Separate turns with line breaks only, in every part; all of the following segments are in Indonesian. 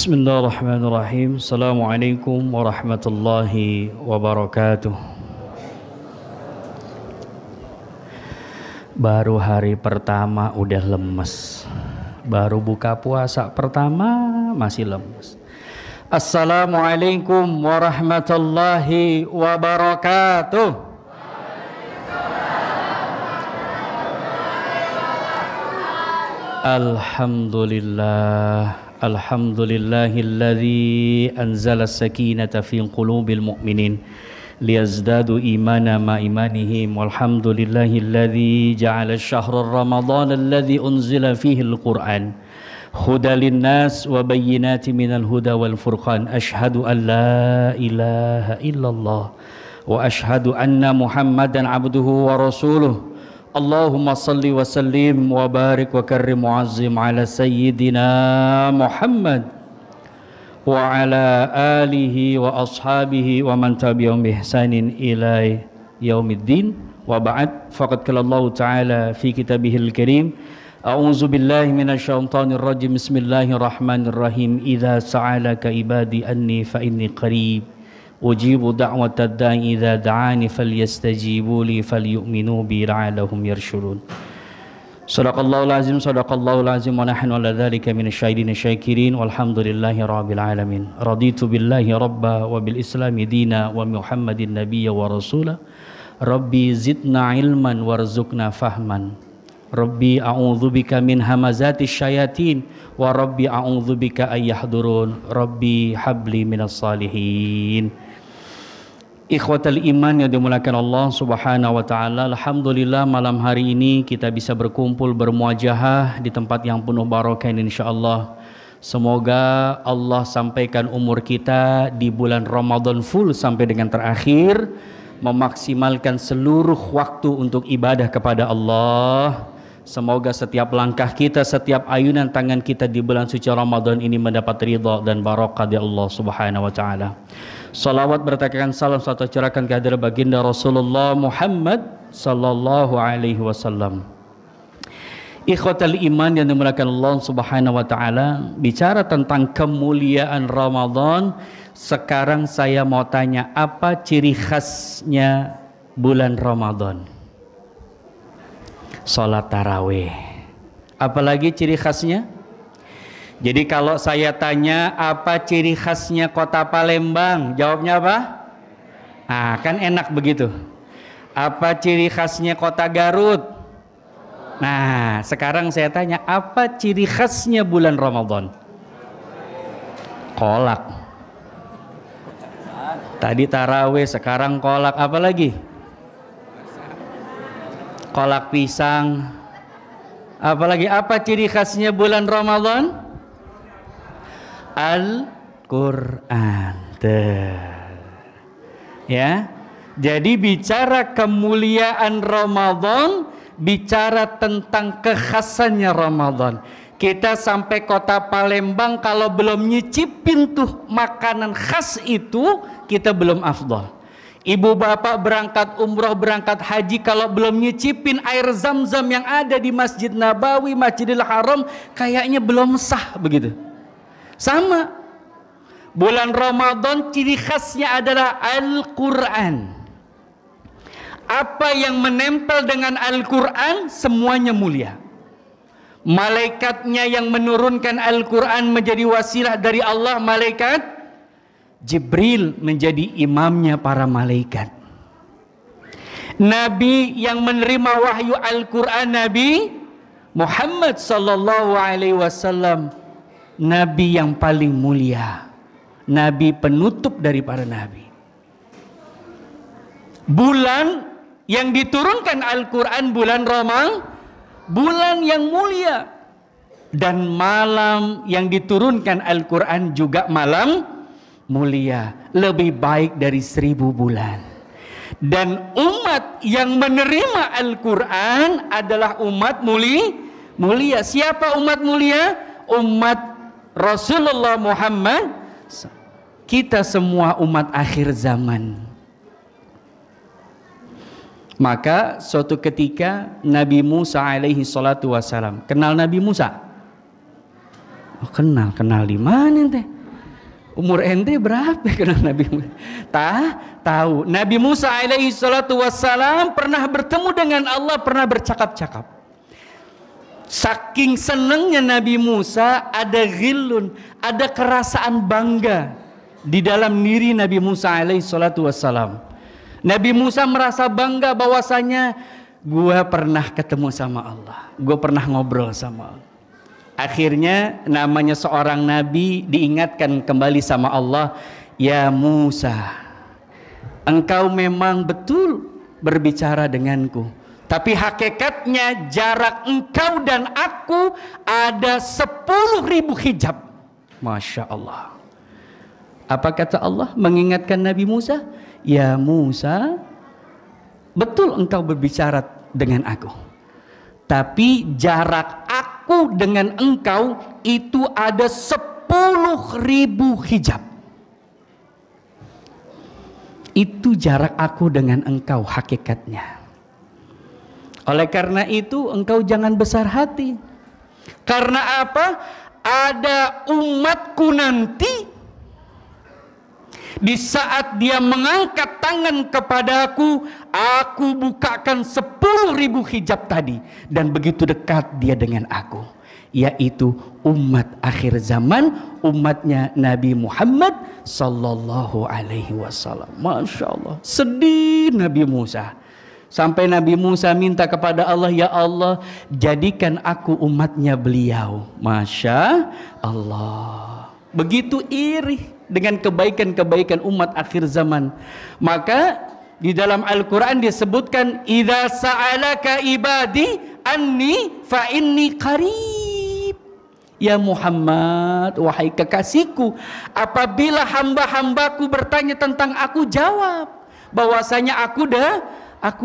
Bismillahirrahmanirrahim. Assalamualaikum warahmatullahi wabarakatuh. Baru hari pertama udah lemes. Baru buka puasa pertama masih lemes. Assalamualaikum warahmatullahi wabarakatuh. Alhamdulillah. Alhamdulillahilladzi anzala as-sakinata fi qulubil mu'minin liyazdadu imana ma imanihim walhamdulillahilladzi ja'ala ash-shahra ramadhana alladzi unzila fihi al-Qur'an hudan lin-nas wa bayyinatin minal huda wal furqan asyhadu an la ilaha illallah wa asyhadu anna Muhammadan abduhu wa rasuluh. Allahumma salli wa sallim wa barik wa karrim mu'azzim ala sayyidina Muhammad wa ala alihi wa ashabihi wa man tabi'ahum bi ihsanin ila yaumiddin wa ba'd. Faqad qala Allah ta'ala fi kitabihil karim a'udzu billahi minasyaitonir rajim bismillahirrahmanirrahim idza sa'alaka ibadi anni fa inni qarib ujibu da'watad da'i idza da'ani falyastajibu li falyu'minu bi la'allahum yarshudun. Shadaqallahul azim wa nahnu ala dzalika minasyahidin syakirin walhamdulillahi rabbil alamin. Raditu billahi rabba wa bil islami dina wa Muhammadin nabiyya wa rasula. Rabbi zidna ilman warzuqna fahman. Rabbi a'udzubika min hamazati syayatin wa rabbi a'udzubika ayyahdurun. Rabbi habli minas salihin. Ikhwatal iman yang dimuliakan Allah subhanahu wa ta'ala, alhamdulillah malam hari ini kita bisa berkumpul bermuajahah di tempat yang penuh barokah ini insyaallah. Semoga Allah sampaikan umur kita di bulan Ramadan full sampai dengan terakhir, memaksimalkan seluruh waktu untuk ibadah kepada Allah. Semoga setiap langkah kita, setiap ayunan tangan kita di bulan suci Ramadan ini mendapat ridha dan barakah dari Allah subhanahu wa ta'ala. Salawat bertakan salam serta curahkan kehadiran baginda Rasulullah Muhammad sallallahu alaihi wasallam. Ikhwatal iman yang dimuliakan Allah subhanahu wa ta'ala, bicara tentang kemuliaan Ramadan, sekarang saya mau tanya, apa ciri khasnya bulan Ramadan? Salat tarawih. Apalagi ciri khasnya? Jadi kalau saya tanya apa ciri khasnya kota Palembang, jawabnya apa? Ah, kan enak begitu. Apa ciri khasnya kota Garut? Nah, sekarang saya tanya apa ciri khasnya bulan Ramadan? Kolak. Tadi tarawih, sekarang kolak. Apa lagi? Kolak pisang. Apalagi apa ciri khasnya bulan Ramadan? Al-Quran. Ya. Jadi bicara kemuliaan Ramadan, bicara tentang kekhasannya Ramadan. Kita sampai kota Palembang kalau belum nyicipin tuh makanan khas itu, kita belum afdal. Ibu bapak berangkat umroh, berangkat haji, kalau belum nyicipin air zam-zam yang ada di Masjid Nabawi, Masjidil Haram, kayaknya belum sah begitu. Sama, bulan Ramadan ciri khasnya adalah Al-Quran. Apa yang menempel dengan Al-Quran semuanya mulia. Malaikatnya yang menurunkan Al-Quran menjadi wasilah dari Allah, malaikat Jibril menjadi imamnya para malaikat. Nabi yang menerima wahyu Al-Quran, Nabi Muhammad sallallahu alaihi wasallam, Nabi yang paling mulia, Nabi penutup dari para nabi. Bulan yang diturunkan Al-Quran bulan Ramadan, bulan yang mulia. Dan malam yang diturunkan Al-Quran juga malam mulia, lebih baik dari 1000 bulan. Dan umat yang menerima Al-Quran adalah umat mulia. Siapa umat mulia? Umat Rasulullah Muhammad. Kita semua umat akhir zaman. Maka suatu ketika Nabi Musa alaihi salatu wassalam, kenal Nabi Musa? Oh, kenal di mana teh? Umur ente berapa? Kena Nabi Musa. Tahu. Nabi Musa alaihi salatu wassalam pernah bertemu dengan Allah, pernah bercakap-cakap. Saking senangnya Nabi Musa, ada ghillun, ada kerasaan bangga di dalam diri Nabi Musa alaihi salatu wassalam. Nabi Musa merasa bangga bahwasanya gua pernah ketemu sama Allah, gua pernah ngobrol sama Allah. Akhirnya namanya seorang nabi diingatkan kembali sama Allah, ya Musa, engkau memang betul berbicara denganku, tapi hakikatnya jarak engkau dan aku ada 10.000 hijab. Masya Allah. Apa kata Allah mengingatkan Nabi Musa? Ya Musa, betul engkau berbicara dengan aku, tapi jarak aku dengan engkau itu ada 10.000 hijab. Itu jarak aku dengan engkau hakikatnya. Oleh karena itu engkau jangan besar hati. Karena apa? Ada umatku nanti, di saat dia mengangkat tangan kepadaku, aku bukakan 10.000 hijab tadi. Dan begitu dekat dia dengan aku, yaitu umat akhir zaman, umatnya Nabi Muhammad sallallahu alaihi wasallam. Masya Allah, sedih Nabi Musa. Sampai Nabi Musa minta kepada Allah, ya Allah, jadikan aku umatnya beliau. Masya Allah. Begitu iri dengan kebaikan-kebaikan umat akhir zaman. Maka di dalam Al-Quran disebutkan, idza sa'alaka ibadi anni fa inni qarib. Ya Muhammad, wahai kekasihku, apabila hamba-hambaku bertanya tentang aku, jawab bahwasanya aku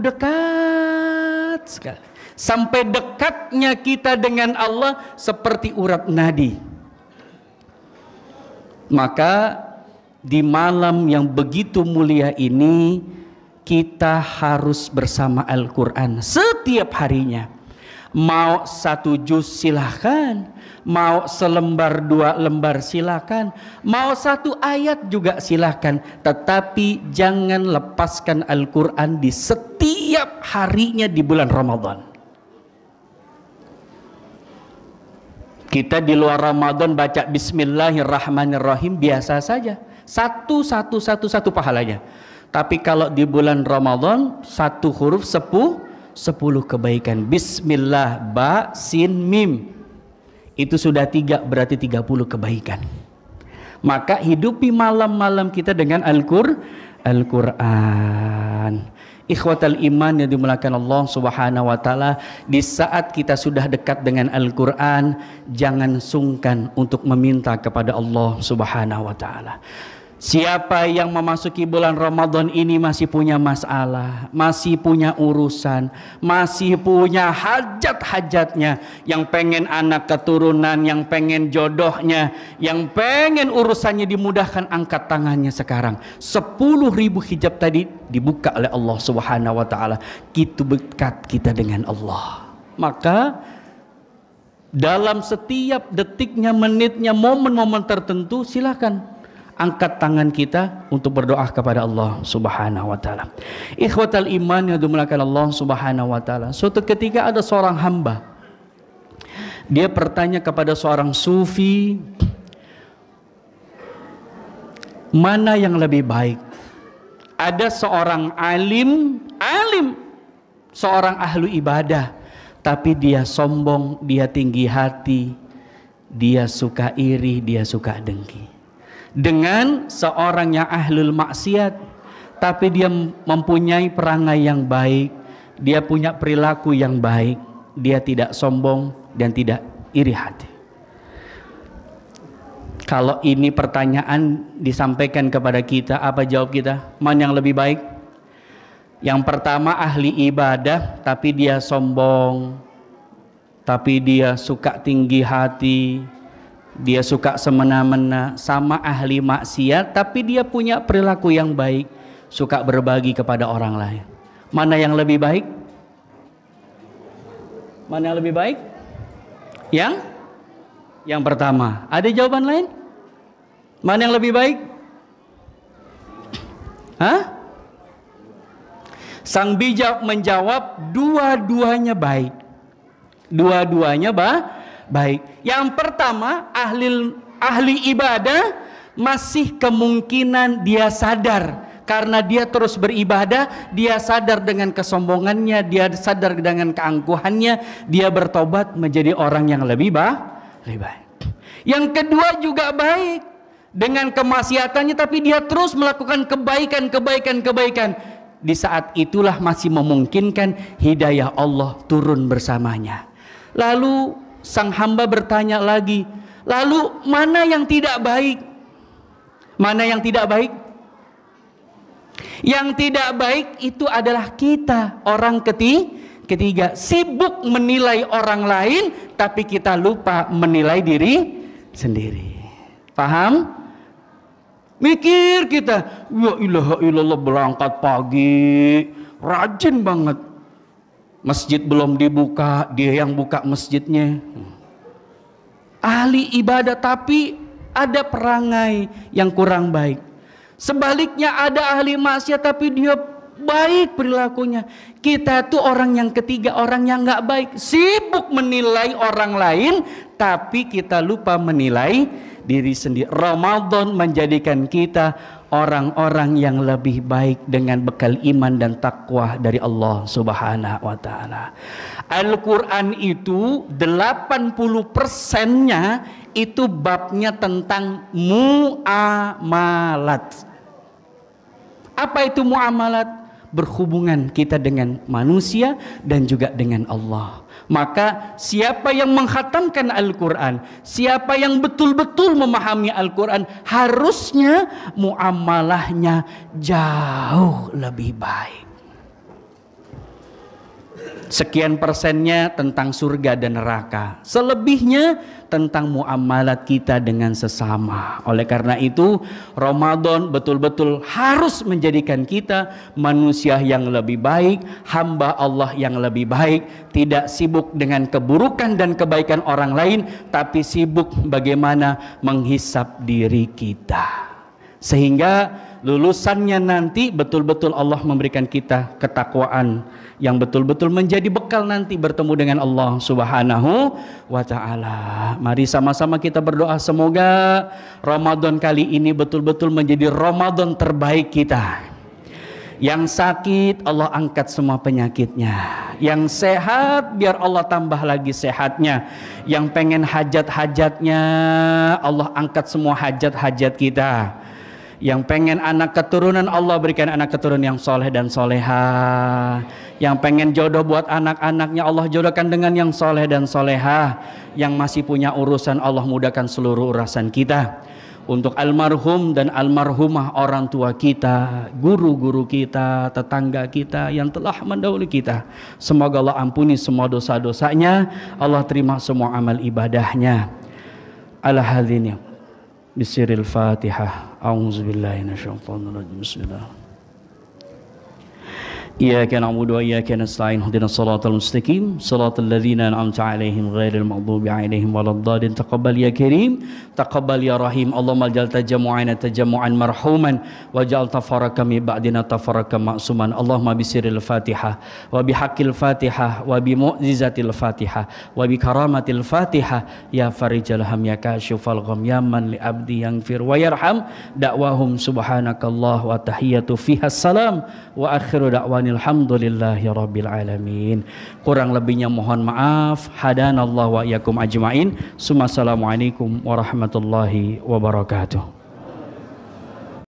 dekat sekali. Sampai dekatnya kita dengan Allah seperti urat nadi. Maka di malam yang begitu mulia ini, kita harus bersama Al-Quran setiap harinya. Mau 1 juz silahkan, mau selembar 2 lembar silahkan, mau 1 ayat juga silahkan. Tetapi jangan lepaskan Al-Quran di setiap harinya di bulan Ramadan. Kita di luar Ramadan baca Bismillahirrahmanirrahim biasa saja, satu pahalanya. Tapi kalau di bulan Ramadan 1 huruf 10 kebaikan. Bismillah, ba, sin, mim, itu sudah 3, berarti 30 kebaikan. Maka hidupi malam-malam kita dengan Al-Quran. Ikhwatal iman yang dimulakan Allah subhanahu wa ta'ala, di saat kita sudah dekat dengan Al-Quran, jangan sungkan untuk meminta kepada Allah subhanahu wa ta'ala. Siapa yang memasuki bulan Ramadan ini masih punya masalah, masih punya urusan, masih punya hajat-hajatnya, yang pengen anak keturunan, yang pengen jodohnya, yang pengen urusannya dimudahkan, angkat tangannya sekarang. 10.000 hijab tadi dibuka oleh Allah subhanahu wa ta'ala. Gitu dekat kita dengan Allah. Maka dalam setiap detiknya, menitnya, momen-momen tertentu, silakan angkat tangan kita untuk berdoa kepada Allah subhanahu wa ta'ala. Ikhwatal iman yang dimulakan Allah subhanahu wa ta'ala, suatu ketika ada seorang hamba, dia bertanya kepada seorang sufi, mana yang lebih baik? Ada seorang alim, seorang ahlu ibadah, tapi dia sombong, dia tinggi hati, dia suka iri, dia suka dengki. Dengan seorang yang ahlul maksiat, tapi dia mempunyai perangai yang baik, dia punya perilaku yang baik, dia tidak sombong dan tidak iri hati. Kalau ini pertanyaan disampaikan kepada kita, apa jawab kita? Mana yang lebih baik? Yang pertama ahli ibadah tapi dia sombong, tapi dia suka tinggi hati, dia suka semena-mena, sama ahli maksiat tapi dia punya perilaku yang baik, suka berbagi kepada orang lain. Mana yang lebih baik? Mana yang lebih baik? Yang pertama. Ada jawaban lain? Mana yang lebih baik? Hah? Sang bijak menjawab, dua-duanya baik. Dua-duanya baik. Yang pertama, ahli ibadah masih kemungkinan dia sadar. Karena dia terus beribadah, dia sadar dengan kesombongannya, dia sadar dengan keangkuhannya, dia bertobat menjadi orang yang lebih baik. Yang kedua juga baik, dengan kemaksiatannya tapi dia terus melakukan kebaikan. Di saat itulah masih memungkinkan hidayah Allah turun bersamanya. Lalu sang hamba bertanya lagi, lalu mana yang tidak baik? Mana yang tidak baik? Yang tidak baik itu adalah kita, orang ketiga, sibuk menilai orang lain tapi kita lupa menilai diri sendiri. Paham? Mikir kita, ya ilaha illallah, berangkat pagi, rajin banget. Masjid belum dibuka, dia yang buka masjidnya. Ahli ibadah tapi ada perangai yang kurang baik. Sebaliknya ada ahli maksiat tapi dia baik perilakunya. Kita tuh orang yang ketiga, orang yang nggak baik, sibuk menilai orang lain tapi kita lupa menilai diri sendiri. Ramadan menjadikan kita orang-orang yang lebih baik dengan bekal iman dan takwa dari Allah Subhanahu wa taala. Al-Qur'an itu 80%-nya itu babnya tentang muamalat. Apa itu muamalat? Berhubungan kita dengan manusia dan juga dengan Allah. Maka siapa yang menghatamkan Al-Quran, siapa yang betul-betul memahami Al-Quran, harusnya muamalahnya jauh lebih baik. Sekian persennya tentang surga dan neraka, selebihnya tentang muamalat kita dengan sesama. Oleh karena itu Ramadan betul-betul harus menjadikan kita manusia yang lebih baik, hamba Allah yang lebih baik, tidak sibuk dengan keburukan dan kebaikan orang lain, tapi sibuk bagaimana menghisap diri kita, sehingga lulusannya nanti betul-betul Allah memberikan kita ketakwaan yang betul-betul menjadi bekal nanti bertemu dengan Allah Subhanahu wa taala. Mari sama-sama kita berdoa semoga Ramadan kali ini betul-betul menjadi Ramadan terbaik kita. Yang sakit Allah angkat semua penyakitnya, yang sehat biar Allah tambah lagi sehatnya, yang pengen hajat-hajatnya Allah angkat semua hajat-hajat kita. Yang pengen anak keturunan Allah berikan anak keturunan yang soleh dan soleha. Yang pengen jodoh buat anak-anaknya Allah jodohkan dengan yang soleh dan soleha. Yang masih punya urusan Allah mudahkan seluruh urusan kita. Untuk almarhum dan almarhumah orang tua kita, guru-guru kita, tetangga kita yang telah mendahului kita, semoga Allah ampuni semua dosa-dosanya, Allah terima semua amal ibadahnya. Ala hadzini bisiril Fatihah. A'udzubillahi minasyaitonir rajim. Bismillah. Iyyaka na'budu wa iyyaka nasta'in. Ihdinas shiratal mustaqim, shiratal ladzina an'amta 'alaihim ghairil maghdubi 'alaihim waladdallin. Taqabbal ya karim, taqabbal ya rahim. Allahumma ij'al tajammu'ana tajammu'an marhuman waj'al tafarraqana min ba'dina tafarraqan ma'suman. Allahumma bisiril Fatihah wa bihaqqil Fatihah wa bi mu'jizatil Fatihah wa bi karamatil Fatihah ya farijal ham ya kashifal gham ya man li abdi yaghfir wa yarham. Da'wahum subhanakallah wa tahiyatu fiha salam wa akhiru da'wan alhamdulillahi rabbil alamin. Kurang lebihnya mohon maaf. Hadanallahu wa iyyakum ajmain. Assalamualaikum warahmatullahi wabarakatuh.